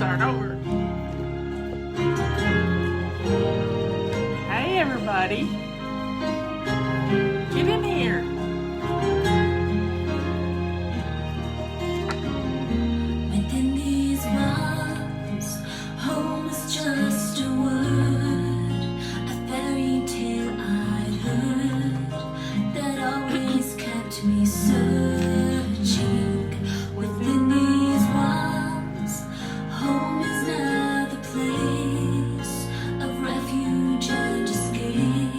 start over. Hey, everybody. Get in here. Within these walls, home is just a word, a fairy tale I'd heard that always kept me searching. Within these walls, home is now the place of refuge and escape.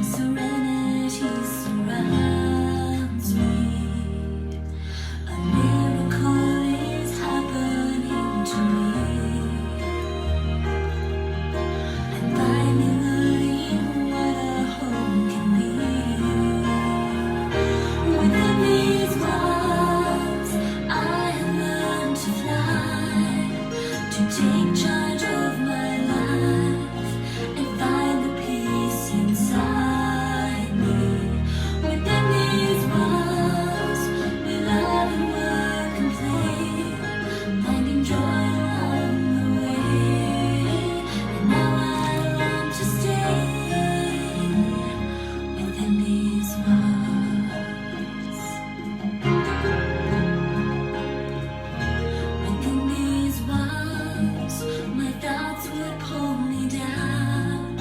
Serenity surrounds me. A miracle is happening to me. I'm finally learning what a home can be. Within these walls, I have learned to fly, to take charge of my life, and find the peace inside me. Within these walls, we love and work and play, finding joy along the way. And now I want to stay within these walls. Within these walls, my thoughts would pull me down.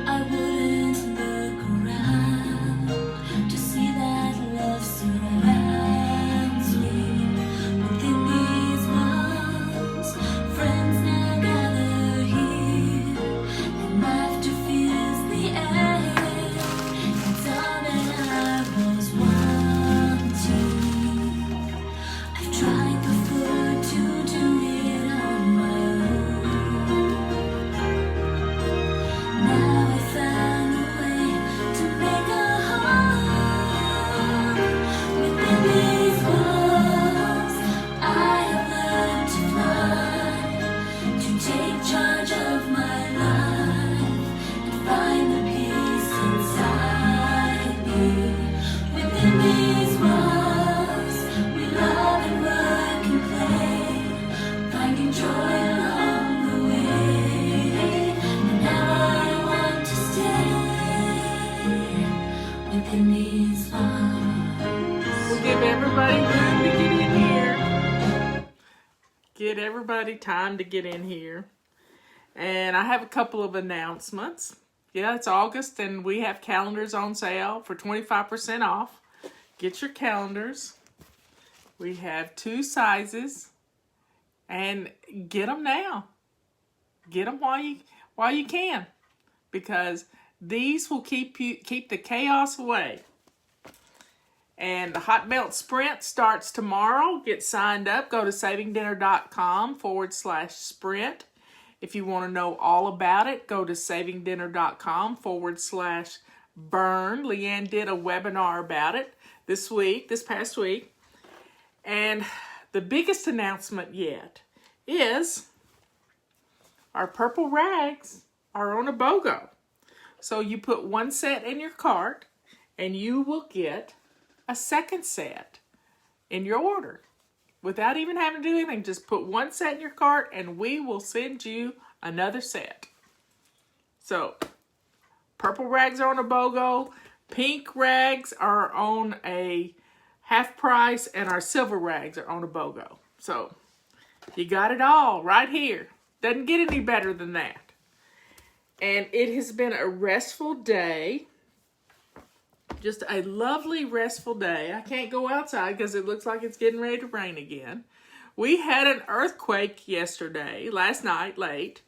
I wouldn't look around to see that love surrounds me. Within these walls, friends now gather here, and laughter fills the air. It's all that I was wanting. I've tried before to do it on my own. Now I found a way to make a home. Within these walls, I have learned to fly, to take charge of my life, and find the peace inside me. Within these walls, we love and work and play, finding joy along the way. And now I want to stay within these walls. We'll give everybody room to get in here. Get everybody time to get in here. And I have a couple of announcements. Yeah, it's August and we have calendars on sale for 25% off. Get your calendars. We have 2 sizes and get them now. Get them while you can, because these will keep the chaos away. And the Hot Melt Sprint starts tomorrow. Get signed up. Go to savingdinner.com/sprint. If you want to know all about it, go to savingdinner.com/burn. Leanne did a webinar about it this past week. And the biggest announcement yet is our purple rags are on a BOGO. So you put 1 set in your cart and you will get a second set in your order without even having to do anything. Just put 1 set in your cart and we will send you another set. So purple rags are on a BOGO, pink rags are on a half price, and our silver rags are on a BOGO. So you got it all right here. Doesn't get any better than that. And it has been a restful day. Just a lovely, restful day. I can't go outside because it looks like it's getting ready to rain again. We had an earthquake last night, late.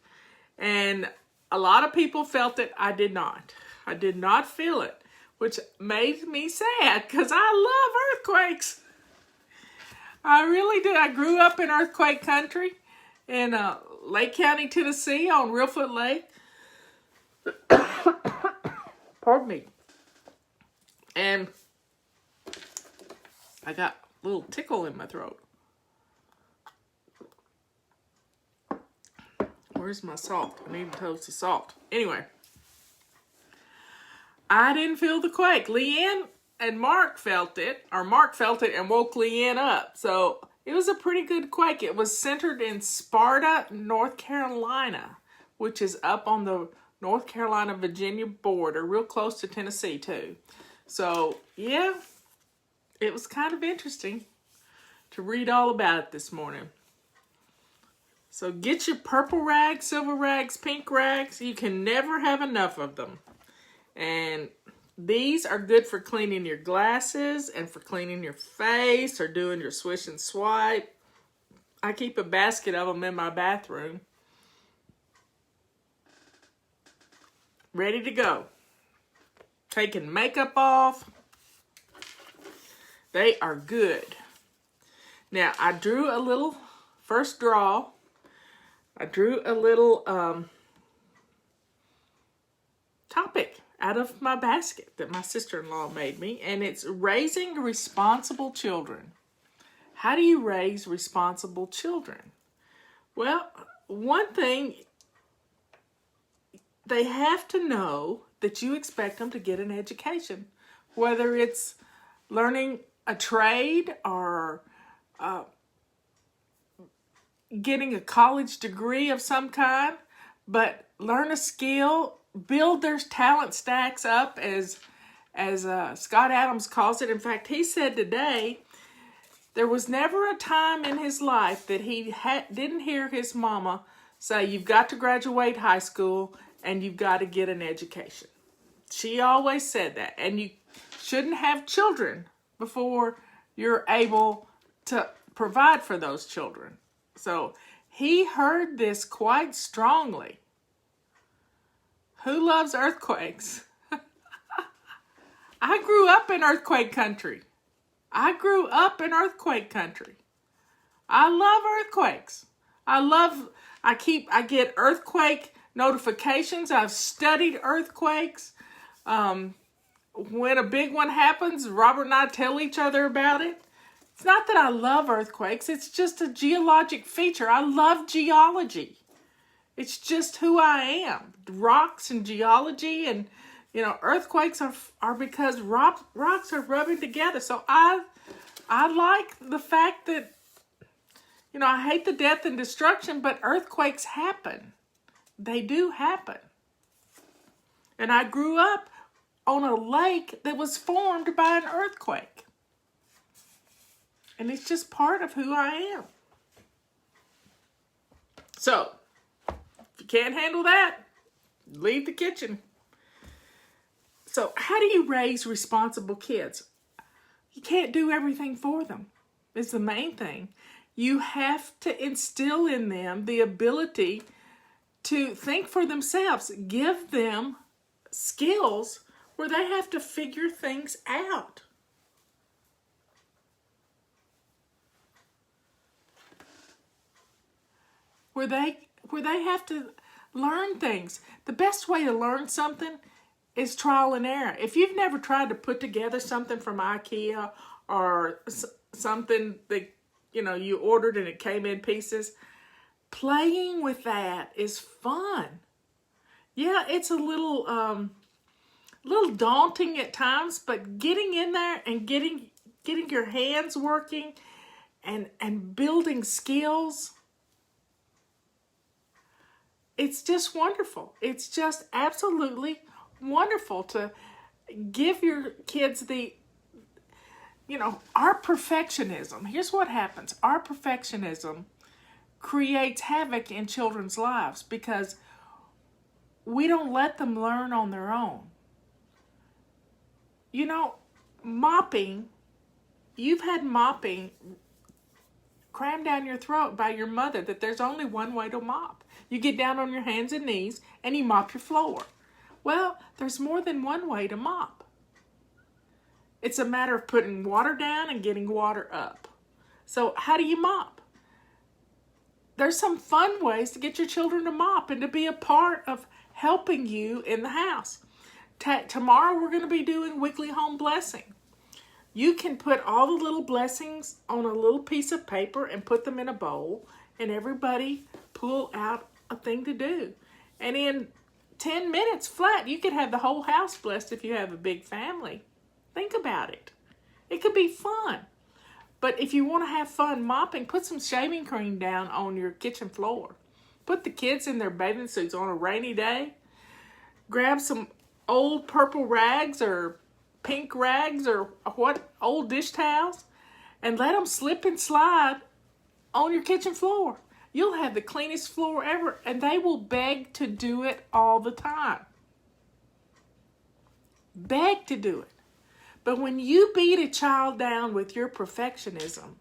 And a lot of people felt it. I did not. I did not feel it, which made me sad because I love earthquakes. I really do. I grew up in earthquake country in Lake County, Tennessee on Reelfoot Lake. Pardon me. And I got a little tickle in my throat. Where's my salt? I need to toast the salt. Anyway, I didn't feel the quake. Leanne and Mark felt it, or Mark felt it and woke Leanne up. So It was a pretty good quake. It was centered in Sparta, North Carolina, which is up on the North Carolina-Virginia border, real close to Tennessee too. So, yeah, it was kind of interesting to read all about it this morning. So get your purple rags, silver rags, pink rags. You can never have enough of them. And these are good for cleaning your glasses and for cleaning your face or doing your swish and swipe. I keep a basket of them in my bathroom. Ready to go. Taking makeup off. They are good. Now, I drew a little first draw. I drew a little topic out of my basket that my sister-in-law made me, and it's raising responsible children. How do you raise responsible children? Well, one thing, they have to know that you expect them to get an education, whether it's learning a trade or getting a college degree of some kind, but learn a skill, build their talent stacks up, as Scott Adams calls it. In fact, he said today there was never a time in his life that he didn't hear his mama say, you've got to graduate high school and you've got to get an education. She always said that. And you shouldn't have children before you're able to provide for those children. So he heard this quite strongly. Who loves earthquakes? I grew up in earthquake country. I love earthquakes. I get earthquake notifications. I've studied earthquakes. When a big one happens, Robert and I tell each other about it. It's not that I love earthquakes. It's just a geologic feature. I love geology. It's just who I am. Rocks and geology, and earthquakes are because rocks are rubbing together. So I like the fact that I hate the death and destruction, but earthquakes happen. They do happen. And I grew up on a lake that was formed by an earthquake. And it's just part of who I am. So, if you can't handle that, leave the kitchen. So, how do you raise responsible kids? You can't do everything for them. It's the main thing. You have to instill in them the ability to think for themselves. Give them skills where they have to figure things out. Where they have to learn things. The best way to learn something is trial and error. If you've never tried to put together something from IKEA or something that you ordered and it came in pieces, playing with that is fun. Yeah, it's a little daunting at times, but getting in there and getting your hands working and building skills, it's just wonderful. It's just absolutely wonderful to give your kids our perfectionism. Here's what happens. Our perfectionism creates havoc in children's lives because we don't let them learn on their own. Mopping, you've had mopping crammed down your throat by your mother that there's only one way to mop. You get down on your hands and knees and you mop your floor. Well, there's more than one way to mop. It's a matter of putting water down and getting water up. So how do you mop? There's some fun ways to get your children to mop and to be a part of helping you in the house. Tomorrow we're going to be doing weekly home blessing. You can put all the little blessings on a little piece of paper and put them in a bowl, and everybody pull out a thing to do. And in 10 minutes flat, you could have the whole house blessed if you have a big family. Think about it. It could be fun. But if you want to have fun mopping, put some shaving cream down on your kitchen floor. Put the kids in their bathing suits on a rainy day. Grab some old purple rags or pink rags or old dish towels, and let them slip and slide on your kitchen floor. You'll have the cleanest floor ever, and they will beg to do it all the time. Beg to do it. But when you beat a child down with your perfectionism,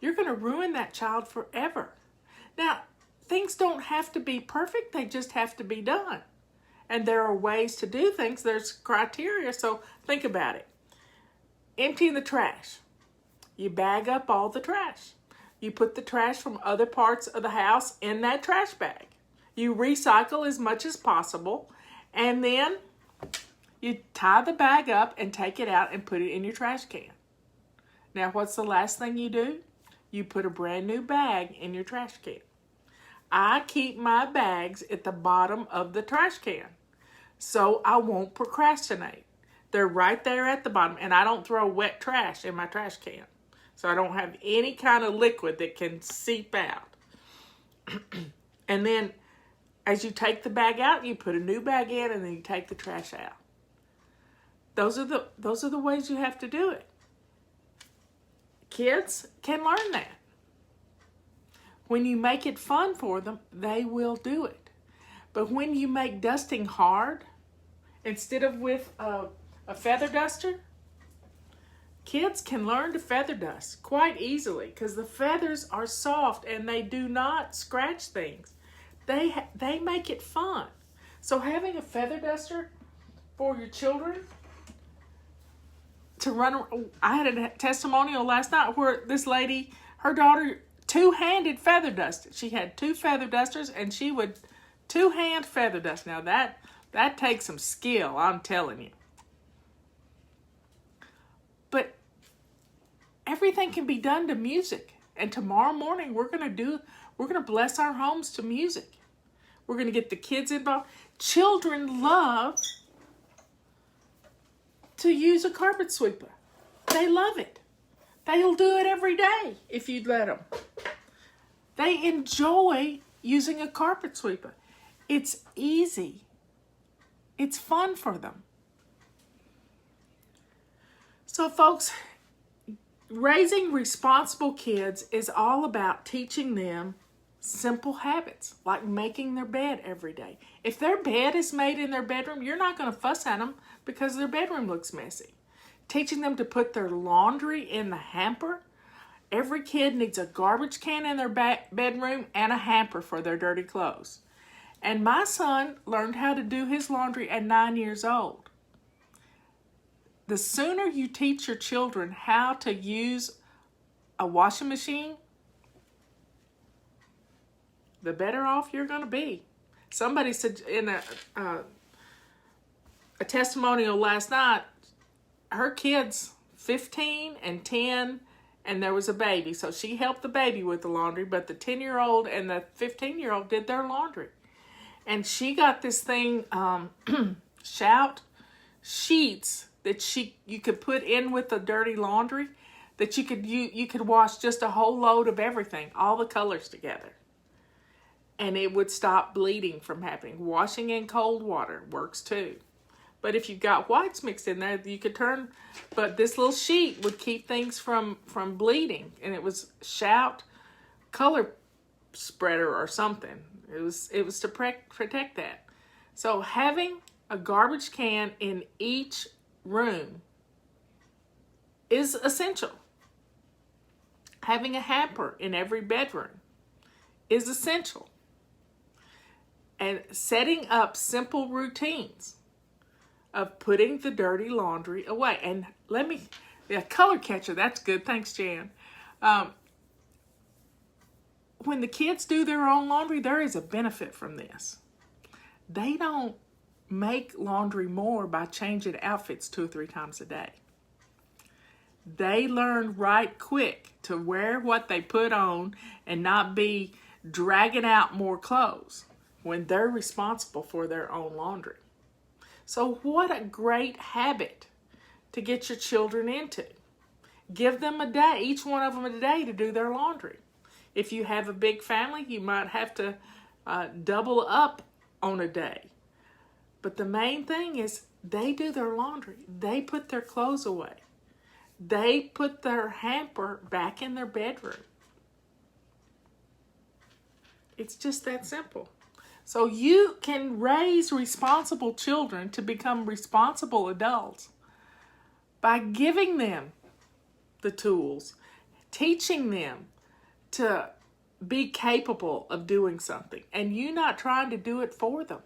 you're going to ruin that child forever. Now, things don't have to be perfect, they just have to be done. And there are ways to do things, there's criteria, so think about it. Emptying the trash. You bag up all the trash. You put the trash from other parts of the house in that trash bag. You recycle as much as possible, and then you tie the bag up and take it out and put it in your trash can. Now, what's the last thing you do? You put a brand new bag in your trash can. I keep my bags at the bottom of the trash can, so I won't procrastinate. They're right there at the bottom, and I don't throw wet trash in my trash can, so I don't have any kind of liquid that can seep out. And then as you take the bag out, you put a new bag in, and then you take the trash out. Those are the ways you have to do it. Kids can learn that. When you make it fun for them, they will do it. But when you make dusting hard, instead of with a feather duster, kids can learn to feather dust quite easily because the feathers are soft and they do not scratch things. They make it fun. So having a feather duster for your children to run, I had a testimonial last night where this lady, her daughter, two-handed feather dusted. She had two feather dusters and she would two-hand feather dust. Now that takes some skill, I'm telling you. But everything can be done to music. And tomorrow morning we're gonna bless our homes to music. We're gonna get the kids involved. Children love to use a carpet sweeper. They love it. They'll do it every day if you'd let them. They enjoy using a carpet sweeper. It's easy. It's fun for them. So folks, raising responsible kids is all about teaching them simple habits, like making their bed every day. If their bed is made in their bedroom, you're not going to fuss at them because their bedroom looks messy. Teaching them to put their laundry in the hamper. Every kid needs a garbage can in their bedroom and a hamper for their dirty clothes. And my son learned how to do his laundry at 9 years old. The sooner you teach your children how to use a washing machine, the better off you're going to be. Somebody said in a testimonial last night, her kids, 15 and 10, and there was a baby. So she helped the baby with the laundry, but the 10-year-old and the 15-year-old did their laundry. And she got this thing, shout sheets that you could put in with the dirty laundry that you could wash just a whole load of everything, all the colors together. And it would stop bleeding from happening. Washing in cold water works too. But if you've got whites mixed in there, you could turn, but this little sheet would keep things from bleeding. And it was Shout color spreader or something. It was to protect that. So having a garbage can in each room is essential. Having a hamper in every bedroom is essential. And setting up simple routines of putting the dirty laundry away. And color catcher, that's good. Thanks, Jan. When the kids do their own laundry, there is a benefit from this. They don't make laundry more by changing outfits 2 or 3 times a day. They learn right quick to wear what they put on and not be dragging out more clothes when they're responsible for their own laundry. So what a great habit to get your children into. Give them a day, each one of them a day to do their laundry. If you have a big family, you might have to double up on a day. But the main thing is they do their laundry. They put their clothes away. They put their hamper back in their bedroom. It's just that simple. So you can raise responsible children to become responsible adults by giving them the tools, teaching them to be capable of doing something, and you not trying to do it for them.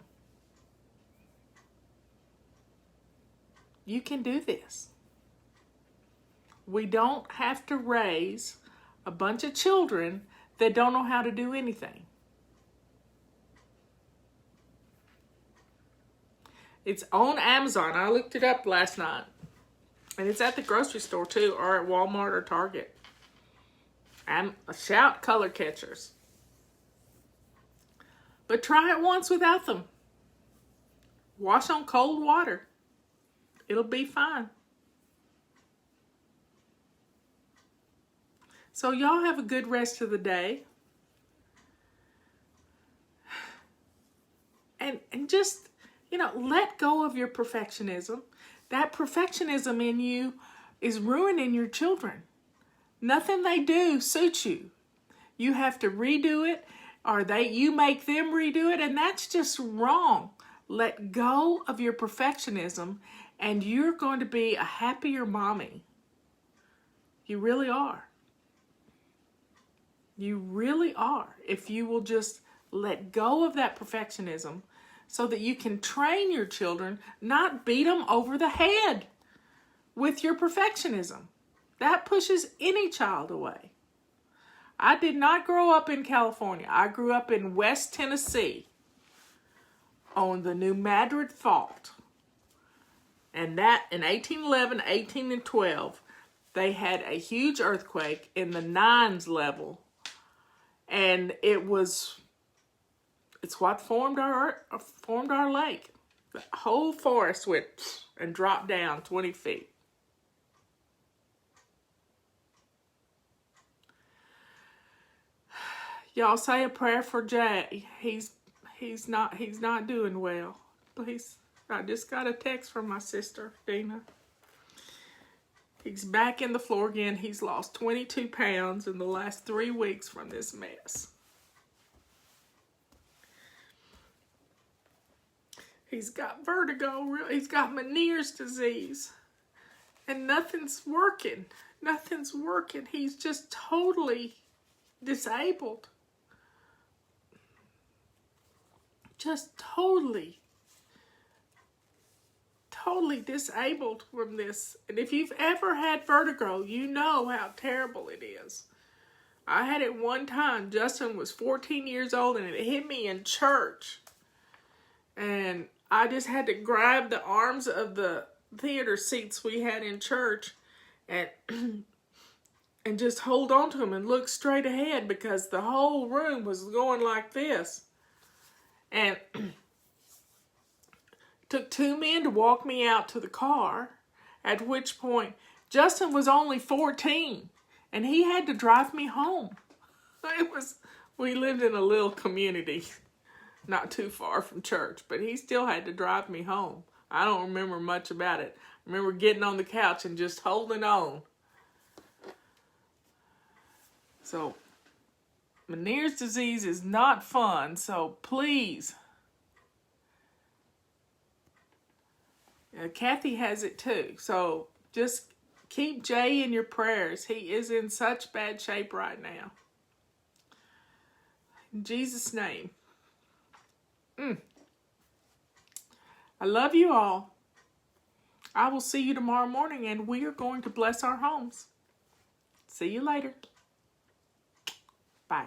You can do this. We don't have to raise a bunch of children that don't know how to do anything. It's on Amazon. I looked it up last night. And it's at the grocery store too, or at Walmart or Target. Shout color catchers. But try it once without them. Wash on cold water. It'll be fine. So y'all have a good rest of the day. And just, let go of your perfectionism. That perfectionism in you is ruining your children. Nothing they do suits you. You have to redo it, or you make them redo it, and that's just wrong. Let go of your perfectionism, and you're going to be a happier mommy. You really are. You really are. If you will just let go of that perfectionism so that you can train your children, not beat them over the head with your perfectionism. That pushes any child away. I did not grow up in California. I grew up in West Tennessee on the New Madrid Fault. And that in 1811, 1812, they had a huge earthquake in the 9s level. And it's what formed our lake. The whole forest went and dropped down 20 feet. Y'all say a prayer for Jay. He's not doing well. Please. I just got a text from my sister, Dina. He's back in the floor again. He's lost 22 pounds in the last 3 weeks from this mess. He's got vertigo. He's got Meniere's disease. And nothing's working. Nothing's working. He's just totally disabled. Just totally disabled from this. And if you've ever had vertigo, you know how terrible it is. I had it one time. Justin was 14 years old and it hit me in church. And I just had to grab the arms of the theater seats we had in church and and just hold on to them and look straight ahead because the whole room was going like this. And took 2 men to walk me out to the car, at which point Justin was only 14 and he had to drive me home. We lived in a little community not too far from church, but he still had to drive me home. I don't remember much about it. I remember getting on the couch and just holding on. So, Meniere's disease is not fun, so please. Kathy has it too, so just keep Jay in your prayers. He is in such bad shape right now. In Jesus' name. I love you all. I will see you tomorrow morning, and we are going to bless our homes. See you later. Bye.